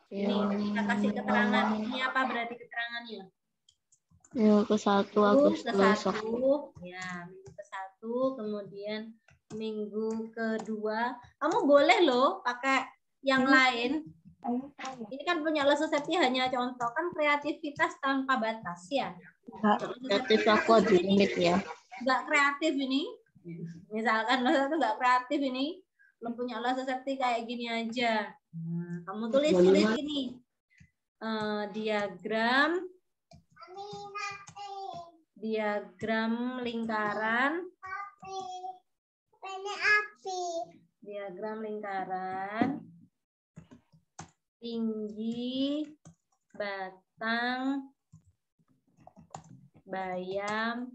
ini kita kasih keterangan. Ini apa berarti keterangannya? Minggu ke-1 Agustus. Ya, minggu ke-1, kemudian minggu ke-2. Kamu boleh loh pakai yang lain. Ini kan punya Lososepti hanya contoh, kan kreativitas tanpa batas ya. Kreatif aku di limit ya. Nggak kreatif ini. Misalkan lo itu nggak kreatif ini. Lo punya Lososepti kayak gini aja. Nah, kamu tulis ini. Diagram lingkaran. Diagram lingkaran. Tinggi batang bayam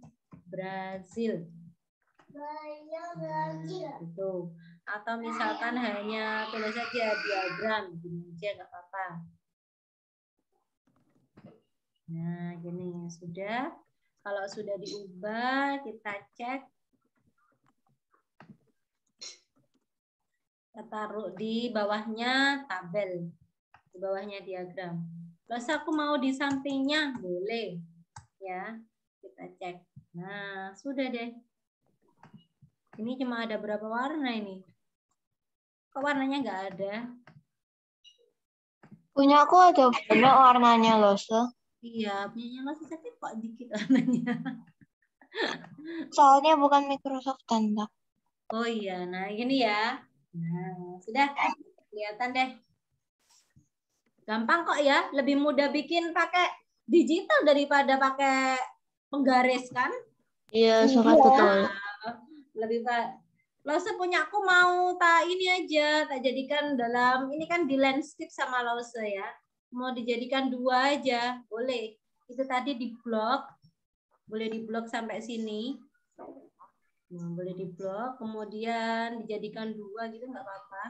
Brazil. Gitu. Atau misalkan hanya tulis saja diagram, gini aja nggak apa-apa. Nah, gini sudah. Kalau sudah diubah, kita cek. Kita taruh di bawahnya tabel, di bawahnya diagram. Terus aku mau di sampingnya, boleh. Ya, kita cek. Nah, sudah deh. Ini cuma ada berapa warna ini? Kok warnanya nggak ada? Punya aku ada banyak warnanya loh, Se. Iya, punyanya Lososepti kok dikit warnanya. Soalnya bukan Microsoft Tandak. Oh iya, nah gini ya. Nah, sudah kelihatan deh. Gampang kok ya, lebih mudah bikin pakai digital daripada pakai penggaris kan? Iya, sangat betul. Lebih Pak. Lause punya aku mau tak ini aja, tak jadikan dalam ini kan di landscape sama Lause ya. Mau dijadikan 2 aja, boleh. Itu tadi di blok. Boleh di blok sampai sini. Nah, boleh di blok, kemudian dijadikan 2 gitu nggak apa-apa.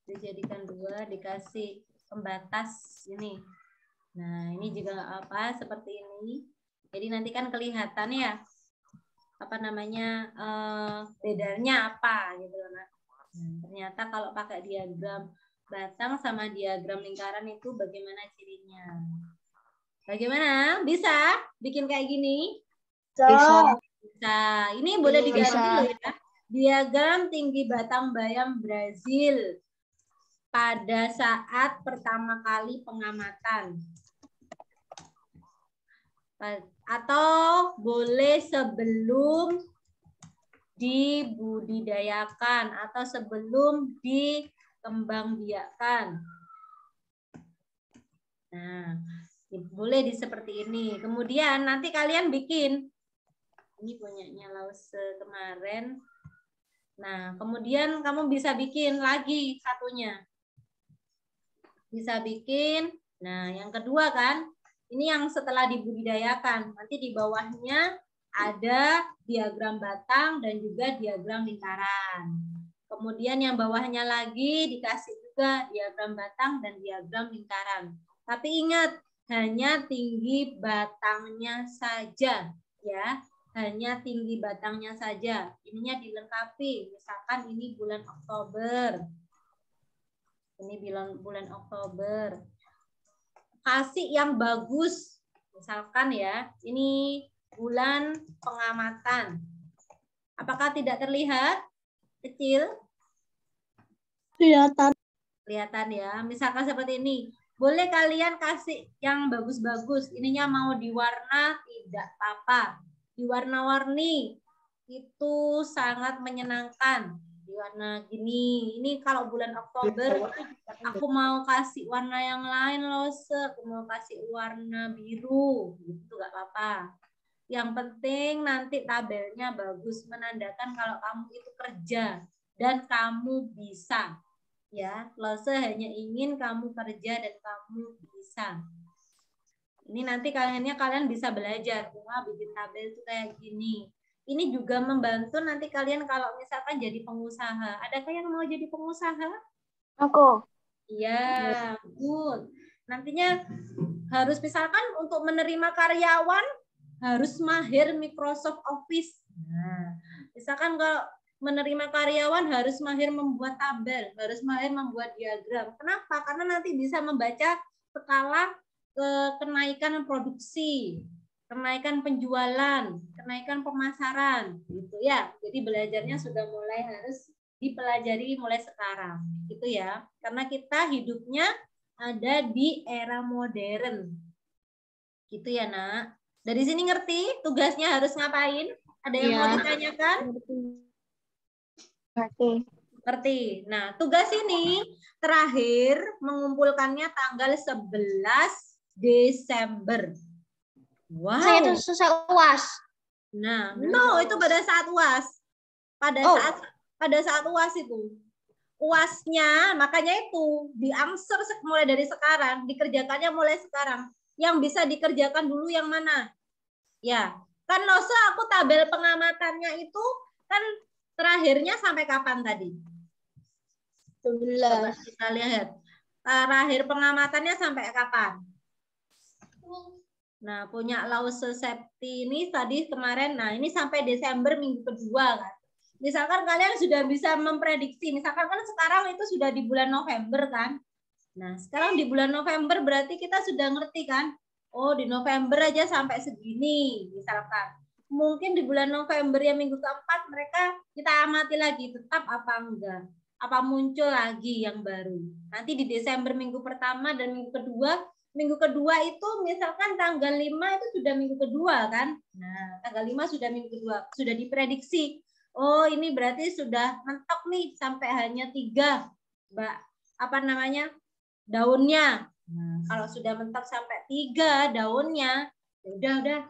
Dijadikan 2, dikasih pembatas ini. Nah, ini juga nggak apa, seperti ini. Jadi nanti kan kelihatan ya, apa namanya, bedanya apa gitu. Nah, ternyata kalau pakai diagram batang sama diagram lingkaran itu bagaimana cirinya? Bagaimana? Bisa bikin kayak gini? Bisa. Bisa. Ini boleh diganti loh ya. Diagram tinggi batang bayam Brazil pada saat pertama kali pengamatan. Atau boleh sebelum dibudidayakan atau sebelum dikembangbiakkan. Nah, boleh di seperti ini. Kemudian nanti kalian bikin. Ini punyanya Lause kemarin. Nah, kemudian kamu bisa bikin lagi satunya. Bisa bikin. Nah, yang kedua kan, ini yang setelah dibudidayakan. Nanti di bawahnya ada diagram batang dan juga diagram lingkaran. Kemudian yang bawahnya lagi dikasih juga diagram batang dan diagram lingkaran. Tapi ingat, hanya tinggi batangnya saja, ya. Hanya tinggi batangnya saja. Ininya dilengkapi. Misalkan ini bulan Oktober. Ini bulan Oktober. Kasih yang bagus. Misalkan ya, ini bulan pengamatan. Apakah tidak terlihat? Kecil? Kelihatan. Kelihatan ya. Misalkan seperti ini. Boleh kalian kasih yang bagus-bagus. Ininya mau diwarna, tidak apa-apa. Diwarna-warni. Itu sangat menyenangkan. Warna gini. Ini kalau bulan Oktober aku mau kasih warna yang lain loh, aku mau kasih warna biru gitu gak apa-apa. Yang penting nanti tabelnya bagus, menandakan kalau kamu itu kerja dan kamu bisa. Ya, Lose hanya ingin kamu kerja dan kamu bisa. Ini nanti kalian bisa belajar, wah bikin tabel itu kayak gini. Ini juga membantu nanti kalian kalau misalkan jadi pengusaha. Adakah yang mau jadi pengusaha? Aku. Iya, good. Nantinya harus misalkan untuk menerima karyawan, harus mahir Microsoft Office. Nah, misalkan kalau menerima karyawan harus mahir membuat tabel, harus mahir membuat diagram. Kenapa? Karena nanti bisa membaca skala kenaikan produksi, kenaikan penjualan, kenaikan pemasaran, gitu ya. Jadi belajarnya sudah mulai harus dipelajari mulai sekarang, gitu ya. Karena kita hidupnya ada di era modern, gitu ya nak. Dari sini ngerti tugasnya harus ngapain? Ada yang mau ditanyakan? Ngerti. Nah, tugas ini terakhir mengumpulkannya tanggal 11 Desember. Wow. Saya itu selesai UAS. Nah, no, itu pada saat UAS. Pada saat UAS itu. UASnya, makanya itu diangsur mulai dari sekarang, dikerjakannya mulai sekarang. Yang bisa dikerjakan dulu yang mana? Ya, kan Lose aku tabel pengamatannya itu kan terakhirnya sampai kapan tadi? 11. Coba kita lihat. Terakhir pengamatannya sampai kapan? Nah, punya Lause Septi ini tadi kemarin, nah ini sampai Desember minggu kedua kan. Misalkan kalian sudah bisa memprediksi, misalkan kan sekarang itu sudah di bulan November kan. Nah, sekarang di bulan November berarti kita sudah ngerti kan. Oh, di November aja sampai segini, misalkan. Mungkin di bulan November ya minggu keempat mereka kita amati lagi, tetap apa enggak. Apa muncul lagi yang baru. Nanti di Desember minggu pertama dan minggu kedua itu misalkan tanggal 5 itu sudah minggu kedua kan. Nah, tanggal 5 sudah minggu kedua, sudah diprediksi. Oh, ini berarti sudah mentok nih sampai hanya 3 daunnya. Nah, kalau sudah mentok sampai 3 daunnya, udah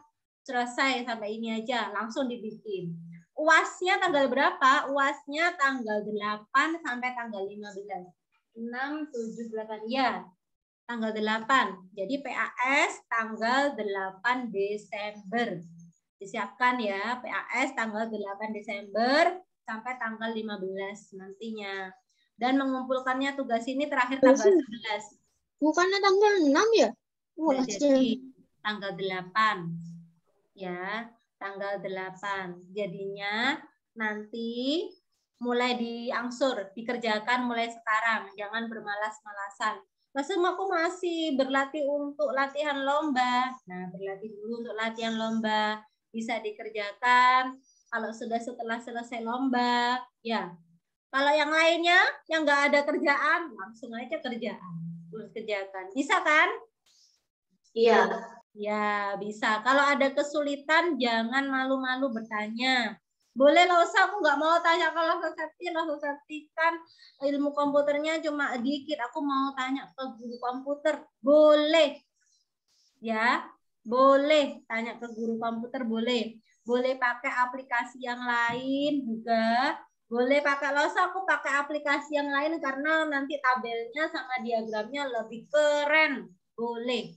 selesai sampai ini aja, langsung dibikin. UASnya tanggal berapa? UASnya tanggal 8 sampai tanggal 15. 6, 7, 8. Ya, tanggal 8. Jadi PAS tanggal 8 Desember. Disiapkan ya, PAS tanggal 8 Desember sampai tanggal 15 nantinya. Dan mengumpulkannya tugas ini terakhir tanggal 11. Bukannya tanggal 6 ya? Jadi tanggal 8. Ya, tanggal 8. Jadinya nanti mulai diangsur, dikerjakan mulai sekarang. Jangan bermalas-malasan. Aku masih berlatih untuk latihan lomba. Nah, berlatih dulu untuk latihan lomba. Bisa dikerjakan kalau sudah setelah selesai lomba. Ya, kalau yang lainnya yang nggak ada kerjaan, langsung aja kerjaan. Terus kerjakan. Bisa kan? Iya. Ya, bisa. Kalau ada kesulitan, jangan malu-malu bertanya. Boleh lah, aku nggak mau tanya kalau Septi kan ilmu komputernya cuma dikit. Aku mau tanya ke guru komputer. Boleh. Ya, boleh tanya ke guru komputer, boleh. Boleh pakai aplikasi yang lain juga. Boleh pakai aku pakai aplikasi yang lain karena nanti tabelnya sama diagramnya lebih keren. Boleh.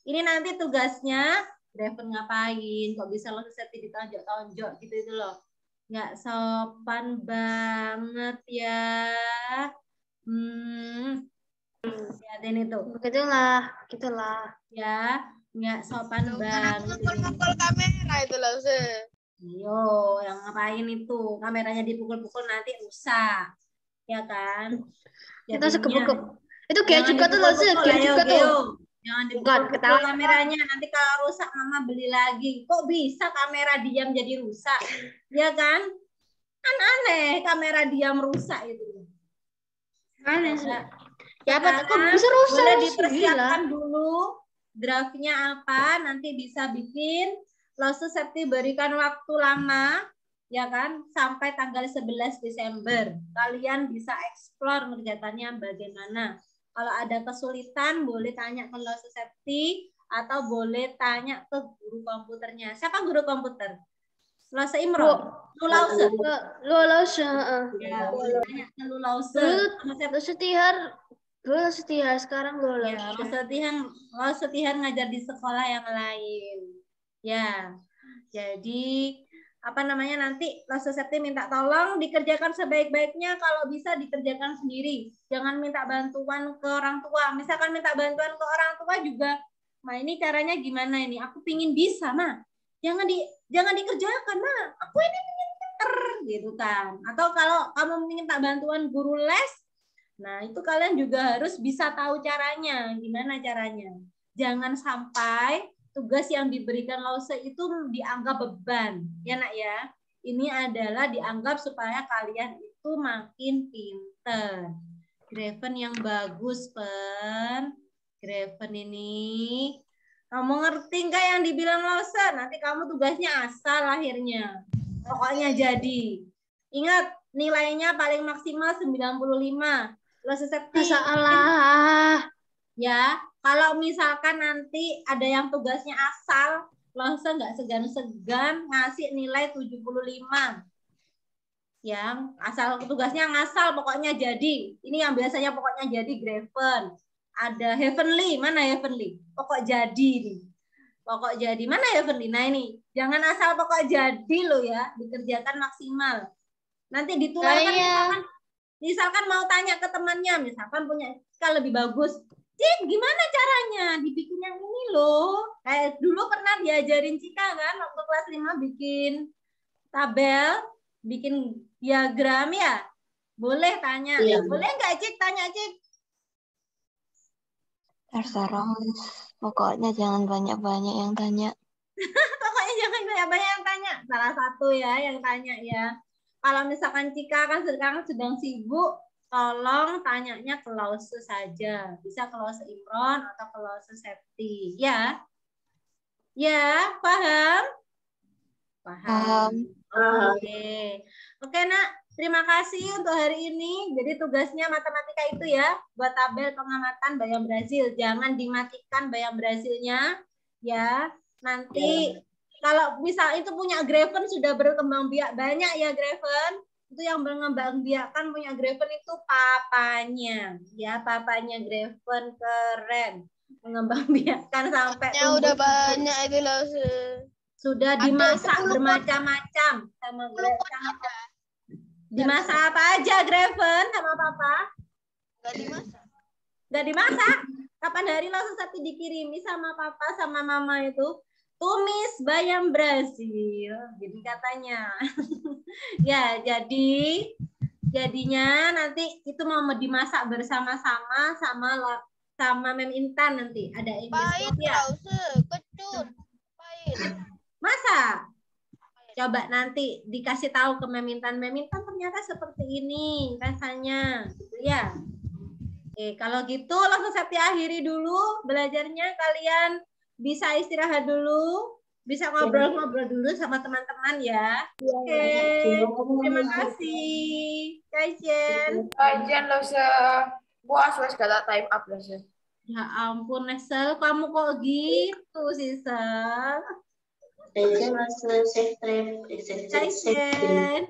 Ini nanti tugasnya Draven ngapain? Kok bisa Septi ditonjok-tonjok gitu itu loh. Nggak sopan banget ya. Lihatin itu. Begitulah. Ya, nggak sopan banget. Pukul-pukul kamera itu loh, Yo, yang ngapain itu? Kameranya dipukul-pukul nanti rusak. Ya kan? Itu sekepuk. Itu kayak juga tuh loh, kayak juga tuh. Jangan dipukul kameranya, nanti kalau rusak mama beli lagi. Kok bisa kamera diam jadi rusak? Ya kan? Kan aneh kamera diam rusak itu. Aneh sih. Ya, kok bisa rusak? Boleh dipersiapkan dulu draftnya apa, nanti bisa bikin. Lalu Septi berikan waktu lama, ya kan, sampai tanggal 11 Desember. Kalian bisa eksplor kerjaannya bagaimana. Kalau ada kesulitan, boleh tanya ke Lause Septi atau boleh tanya ke guru komputernya. Siapa guru komputer? Lause Imron? Lause? Lause. Ya, boleh tanya ke Lause. Lause Tihar sekarang Lause. Ya, Lause Tihar ngajar di sekolah yang lain. Ya, jadi nanti Lause Septi minta tolong dikerjakan sebaik-baiknya, kalau bisa dikerjakan sendiri. Jangan minta bantuan ke orang tua. Misalkan minta bantuan ke orang tua juga, ini caranya gimana ini? Aku pingin bisa, Ma. jangan dikerjakan. Nah, aku ini pinter gitu kan. Atau kalau kamu minta bantuan guru les, nah itu kalian juga harus bisa tahu caranya. Gimana caranya? Jangan sampai tugas yang diberikan Lause itu dianggap beban, ya nak ya. Ini adalah dianggap supaya kalian itu makin pinter. Graven yang bagus, Pen. Graven ini. Kamu ngerti nggak yang dibilang Lause? Nanti kamu tugasnya asal akhirnya. Pokoknya jadi. Ingat, nilainya paling maksimal 95. Lause Septi. Masalah. Ya, kalau misalkan nanti ada yang tugasnya asal, Lause nggak segan-segan ngasih nilai 75. Yang asal tugasnya ngasal pokoknya jadi. Ini yang biasanya pokoknya jadi Graven. Ada Heavenly, mana Heavenly? Pokok jadi nih. Pokok jadi, mana Heavenly? Nah ini, jangan asal pokok jadi loh ya, dikerjakan maksimal. Nanti ditularkan misalkan mau tanya ke temannya, misalkan punya Cika lebih bagus. Cik, gimana caranya? Dibikin yang ini loh. Kayak dulu pernah diajarin Cika kan, waktu kelas 5 bikin tabel, bikin diagram ya. Boleh tanya. Iya. Boleh nggak Cik? Tanya Cik. Terserah, pokoknya jangan banyak-banyak yang tanya. Pokoknya jangan banyak-banyak yang tanya. Salah satu ya yang tanya ya. Kalau misalkan Cika kan sekarang sedang sibuk, tolong tanyanya ke Lause saja. Bisa ke Lause Imron atau ke Lause Septi. Ya? Ya, paham? Paham. Oke. Oke, Nak. Terima kasih untuk hari ini. Jadi tugasnya matematika itu ya, buat tabel pengamatan bayam Brazil. Jangan dimatikan bayam Brazilnya, ya. Nanti kalau misal itu punya Graven sudah berkembang biak banyak ya Graven. Itu yang berkembang biakan punya Graven itu papanya, ya papanya Graven keren. Mengembang biakan sampai udah banyak itu loh. Sudah dimasak bermacam-macam sama Graven. Dimasak apa aja Graven sama papa? Nggak dimasak. Nggak dimasak? Kapan hari langsung Septi dikirimi sama papa sama mama itu? Tumis bayam Brazil. Jadi katanya. Ya, jadinya nanti itu mau dimasak bersama-sama sama Mem Intan nanti. Ada ini ya. Kecut. Pahit. Masa? Coba nanti dikasih tahu ke Memintan ternyata seperti ini rasanya, gitu ya. Kalau gitu langsung Septi akhiri dulu belajarnya. Kalian bisa istirahat dulu, bisa ngobrol-ngobrol dulu sama teman-teman ya. Oke, terima kasih. Kajian. Kajian Lause. Puas wes kata time up Lause. Ya ampun, Nesel, kamu kok gitu sih, Sel? Kajian masuk safe trip. Kajian.